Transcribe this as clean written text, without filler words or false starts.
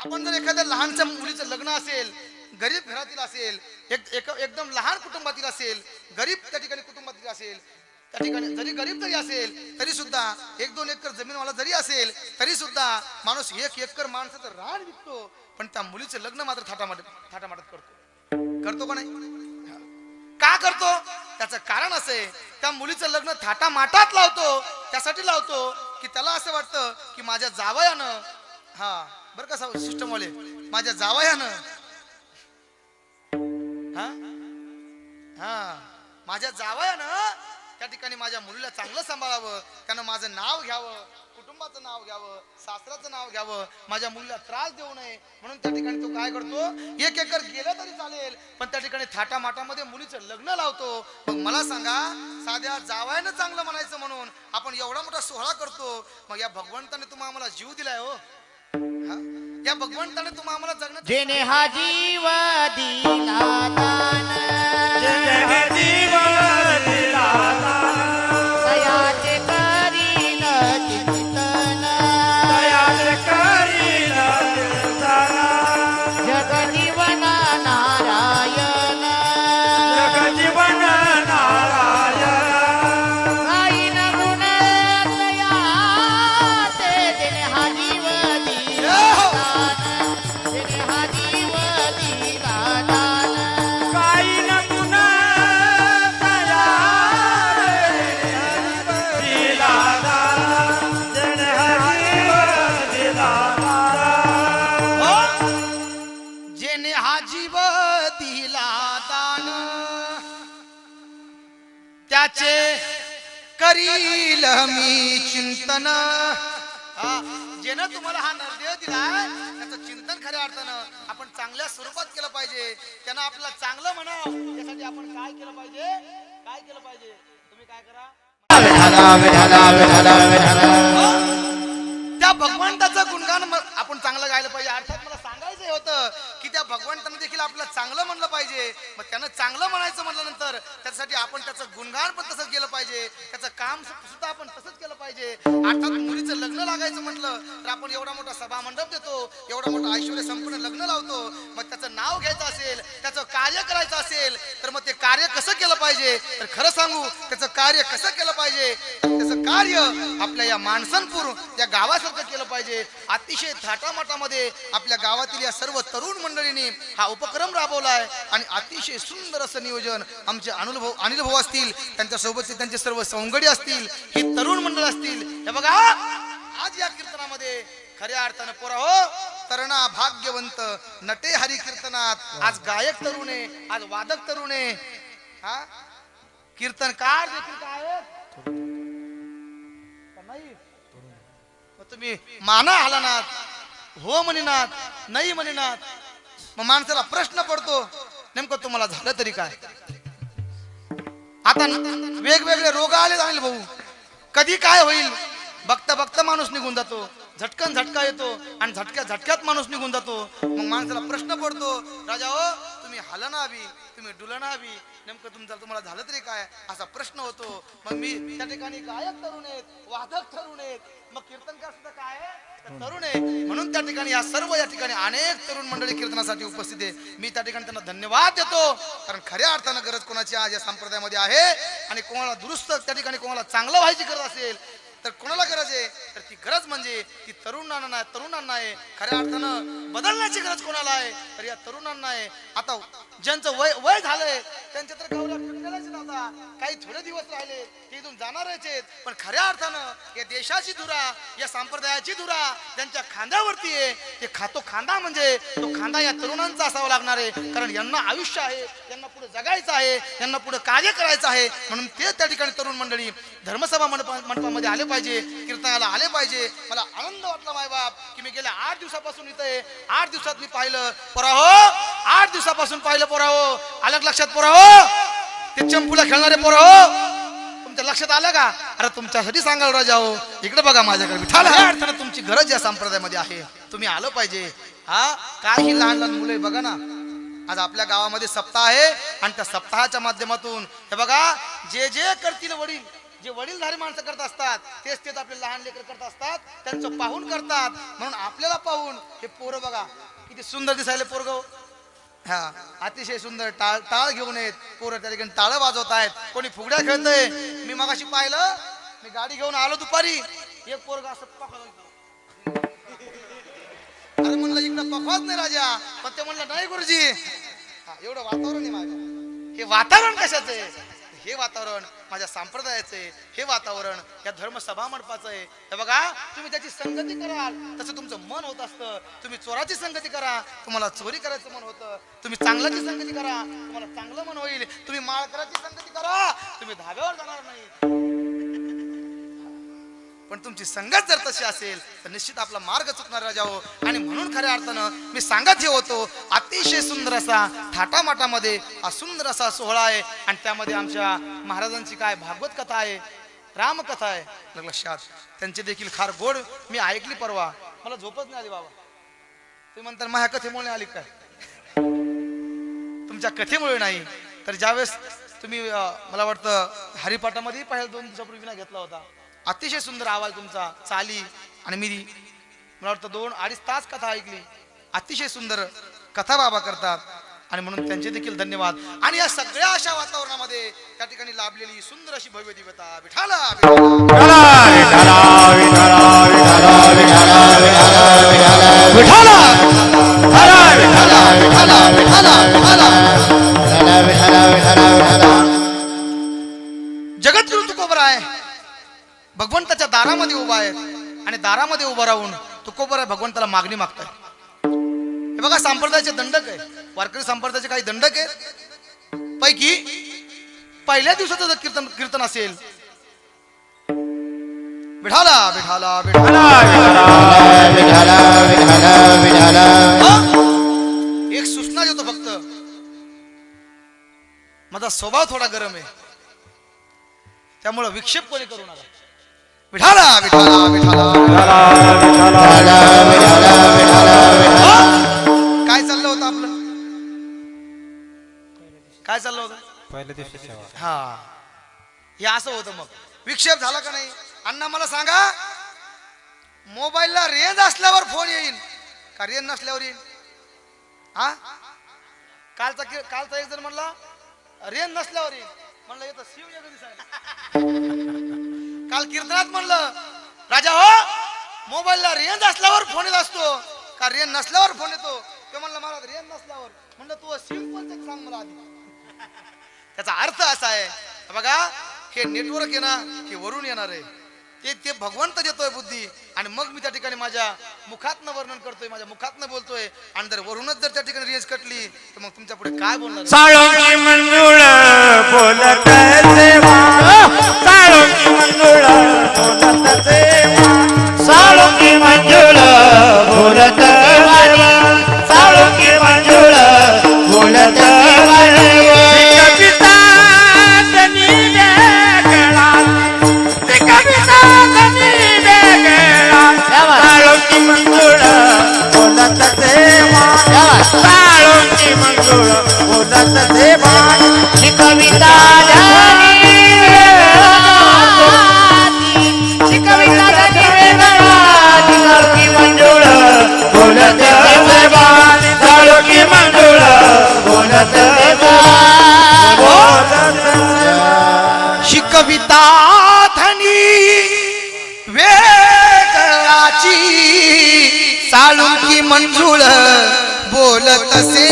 आपण जर एखाद्या लहानच्या मुलीचं लग्न असेल, गरीब घरातील असेल, एकदम लहान कुटुंबातील असेल, गरीब त्या ठिकाणी कुटुंबातील असेल, त्या ठिकाणी जरी गरीब जरी असेल तरी सुद्धा 1-2 एकर जमीनवाला जरी असेल तरी सुद्धा माणूस 1 एकर माणसाचं रान विकतो, पण त्या मुलीचं लग्न मात्र थाटामाटात करतो का नाही? का करतो? त्याचं कारण असं आहे, त्या मुलीचं लग्न थाटामाटात लावतो, त्यासाठी लावतो की त्याला असं वाटतं की माझ्या जावयानं, हा बरं का सिस्टम वाले, माझ्या जावयानं, हा हा माझ्या जावयानं त्या ठिकाणी माझ्या मुलीला चांगलं सांभाळावं, त्यानं माझं नाव घ्यावं, कुटुंबाचं नाव घ्यावं, सासऱ्याचं नाव घ्यावं, माझ्या मुलीला त्रास देऊ नये म्हणून त्या ठिकाणी तो काय करतो, 1 एकर गेलं तरी चालेल पण त्या ठिकाणी थाटामाटामध्ये मुलीचं लग्न लावतो. मग मला सांगा, साध्या जावयानं चांगलं म्हणायचं म्हणून आपण एवढा मोठा सोहळा करतो, मग या भगवंताने तुम्हाला आम्हाला जीव दिलाय हो, या भगवंताने तुम्हाला आम्हाला जगण्याचा जेने हा जीव दिला दान, जेने हा जीव दिला दान, दयाचे करीन चिंतन, दयाचे करीन चिंतन, जगजीवन नारायण, जगजीवन नारायण, गाईन गुण दयाचे, जेने हा जीव दिला दान, जेने हा जीव दिला दान, काही न गुण दया दिला दान, जेने हा जीव दिला दान, जेने हा जीव दिला दान, त्याचे करील मी चिंतन. जेनं तुम्हाला हा नरदेह दिलाय त्याचं चिंतन खऱ्या अर्थानं आपण चांगल्या स्वरूपात केलं पाहिजे, त्यानं आपल्याला चांगलं म्हणावं, त्यासाठी आपण काय केलं पाहिजे? तुम्ही काय करा, त्या भगवंताचं गुणगान आपण चांगलं गायलं पाहिजे. अर्थात मला सांगायचं होतं की त्या भगवंताने देखील आपल्याला चांगलं म्हणलं पाहिजे, मग त्यानं चांगलं म्हणायचं म्हटल्यानंतर त्यासाठी आपण त्याचं गुणगान पण तसंच केलं पाहिजे, त्याचं काम सुद्धा आपण तसंच केलं पाहिजे. अर्थात मुलीचं लग्न लागायचं म्हटलं तर आपण एवढा मोठा सभा मंडप देतो, एवढा मोठा ऐश्वर्य संपूर्ण लग्न लावतो, मग त्याचं नाव घ्यायचं असेल, त्याचं कार्य करायचं असेल तर मग ते कार्य कसं केलं पाहिजे, तर खरं सांगू त्याचं कार्य कसं केलं पाहिजे, त्याचं कार्य आपल्या या माणसांपूर या गावासारखं केलं पाहिजे. अतिशय थाटामाटामध्ये आपल्या गावातील या सर्व तरुण मंडळींनी हा उपक्रम राबवलाय आणि अतिशय सुंदर असं नियोजन आमचे अनिल भाऊ असतील, त्यांच्या सोबतचे त्यांचे सर्व सवंगडी असतील, ही तरुण मंडळ असतील. हे बघा आज या कीर्तनामध्ये खऱ्या अर्थानं पोरा हो, तरणा भाग्यवंत नटे हरी कीर्तनात, आज गायक तरुण आहे, आज वादक तरुण आहे, हा कीर्तनकार देखील काय आहेत? नाही मग तुम्ही माना हलनात, हो म्हणिनात, नाही म्हणिनात, मग माणसाला प्रश्न पडतो नेमकं तुम्हाला झालं तरी काय? आता वेगवेगळे रोग आले अनिल भाऊ, कधी काय होईल बघता बघता माणूस निघून जातो, झटकन झटका येतो आणि झटक्यात माणूस निघून जातो. मग माणसाला प्रश्न पडतो, राजा हो तुम्ही हलना हवी, तुम्ही डुलना हवी, नेमकं तुम्हाला झालं तरी काय असा प्रश्न होतो. मग मी त्या ठिकाणी गायक तरुण आहेत, वादक तरुण आहेत, मग कीर्तनकार सुद्धा काय आहे तरुण आहे, म्हणून त्या ठिकाणी या ठिकाणी अनेक तरुण मंडळी कीर्तनासाठी उपस्थित आहे. मी त्या ठिकाणी त्यांना धन्यवाद देतो, कारण खऱ्या अर्थानं गरज कोणाची आज या संप्रदायामध्ये आहे आणि कोणाला दुरुस्त त्या ठिकाणी कोणाला चांगलं व्हायची गरज असेल तर कोणाला गरज आहे, तर ती गरज म्हणजे ती तरुणांना आहे. खऱ्या अर्थानं बदलण्याची गरज कोणाला आहे, तर या तरुणांना आहे. आता ज्यांचं वय झालंय त्यांच्या तर गवऱ्या फिरण्यालाच नव्हता, काही थोडे दिवस राहिले ते इथून जाणारच आहेत, पण खऱ्या अर्थानं या देशाची धुरा, या संप्रदायाची धुरा ज्यांच्या खांद्यावरती आहे, ते खांदा म्हणजे तो खांदा या तरुणांचा असावा लागणार आहे, कारण यांना आयुष्य आहे, यांना पुढे जगायचं आहे, यांना पुढे कार्य करायचं आहे. म्हणून ते त्या ठिकाणी तरुण मंडळी धर्मसभा मंडपामध्ये आले पाहिजे, कीर्तनाला आले पाहिजे. मला आनंद वाटला मायबाप की मी गेल्या 8 दिवसापासून इथे आहे, 8 दिवसात मी पाहिलं पोरा हो, 8 दिवसापासून पाहिलं पोरा हो, आलं लक्षात पोरा हो, ते चंपूला खेळणारे पोरा हो, तुमच्या लक्षात आलं का? अरे तुमच्यासाठी सांगाल राजा हो, इकडे बघा माझ्याकडे विठाला, या अर्थानं तुमची गरज या संप्रदायामध्ये आहे, तुम्ही आलं पाहिजे. हा काही लहान लहान मुलं बघा ना, आज आपल्या गावामध्ये सप्ताह आहे आणि त्या सप्ताहाच्या माध्यमातून हे बघा जे जे करतील वडील, जे वडीलधारी माणसं करत असतात तेच तेच आपले लहान लेकर करत असतात, त्यांचं पाहून करतात. म्हणून आपल्याला पाहून हे पोरं बघा किती सुंदर दिसायले पोरग. हा, अतिशय सुंदर टाळ टाळ घेऊन येत पोरं त्या ठिकाणी टाळ वाजवत आहेत, कोणी फुगड्या खेळतय. मी मगाशी पाहिलं, मी गाडी घेऊन आलो दुपारी, एक पोरगा असं पकडलं. अरे म्हणलं इकडं पकवाच नाही राजा, पण ते म्हणलं नाही गुरुजी. हा, एवढं वातावरण आहे माझं. हे वातावरण कशाचं आहे? हे वातावरण माझ्या संप्रदायाचं आहे, हे वातावरण या धर्मसभा मंडपाचं आहे. हे बघा, तुम्ही त्याची संगती कराल तसं तुमचं मन होत असतं. तुम्ही चोराची संगती करा, तुम्हाला चोरी करायचं मन होतं. तुम्ही चांगल्याची संगती करा, तुम्हाला चांगलं मन होईल. तुम्ही माळकराची संगती करा, तुम्ही धाब्यावर जाणार नाही. पण तुमची संगत जर तशी असेल तर निश्चित आपला मार्ग चुकणार राजा हो. आणि म्हणून खऱ्या अर्थानं मी सांगत हे होतो, अतिशय सुंदर असा थाटामाटामध्ये हा सुंदर असा सोहळा आहे. आणि त्यामध्ये आमच्या महाराजांची काय भागवत कथा आहे, रामकथा आहे. लक्षात त्यांचे देखील फार गोड मी ऐकली परवा, मला झोपच नाही आली बाबा. ते म्हणतात माझ्या कथेमुळे आली काय? तुमच्या कथेमुळे नाही तर ज्यावेळेस तुम्ही मला वाटतं हरिपाठामध्ये पहिल्या 2 दिवसापूर्वी विना घेतला होता. अतिशय सुंदर आवाज तुमचा, चाली. आणि मी मला वाटतं 2-2.5 तास कथा ऐकली. अतिशय सुंदर कथा बाबा करतात आणि म्हणून त्यांचे देखील धन्यवाद. आणि या सगळ्या अशा वातावरणामध्ये त्या ठिकाणी लाभलेली सुंदर अशी भव्य दिव्यता विठाला जगद्गुरु तुकोबराय भगवंताच्या दारामध्ये उभा आहे आणि दारामध्ये उभा राहून तुकोबराय भगवंताला मागणी मागताय. हे बघा, संप्रदायाचे दंडक आहे, वारकरी संप्रदायाचे काही दंडक आहे. पैकी पहिल्या दिवसाचं जर कीर्तन असेल, विठाला विठाला विठाला एक सूचना देतो फक्त, माझा स्वभाव थोडा गरम आहे त्यामुळे विक्षेप कोणी करू नका. विठाला विठाला विठाला काय चाललं होतं आपलं? काय चाललं होतं पहिल्या दिवशी सेवा. हा, हे असं होतं. मग विक्षेप झाला का नाही? अण्णा मला सांगा, मोबाईलला रेंज असल्यावर फोन येईल का रेंज नसल्यावर येईल? हा, कालचा एक जण म्हणला रेंज नसल्यावर येईल. म्हणलं येतं शिव येतं दिसायला. काल कीर्तनात म्हणलं राजा हो, मोबाईलला रेंज असल्यावर फोन येत असतो का रेंज नसल्यावर फोन येतो? ते म्हणलं मला रेंज नसल्यावर. म्हणलं तू सिंपल सांग मला आधी. त्याचा अर्थ असा आहे, बघा, हे नेटवर्क आहे ना, हे वरून येणार आहे. ते भगवंत देतोय बुद्धी आणि मग मी त्या ठिकाणी माझ्या मुखातनं वर्णन करतोय, माझ्या मुखातनं बोलतोय. आणि जर वरूनच जर त्या ठिकाणी रेंज कटली तर मग तुमच्या पुढे काय बोलणार? साळुंकी मंजुळ बोलत सेवा, साळुंकी मंजुळ बोलत सेवा, साळुंकी मंजुळ बोलत सेवा, साळुंकी मंजुळ बोलत सेवा. कविता तनी वेगळा, ते कविता तनी वेगळा, साळुंकी मंजुळ बोलत सेवा, साळुंकी मंजुळ बोलत सेवा. ही कविता कविता धनी वेगळाची, साळुंकी मंजुळ बोलत से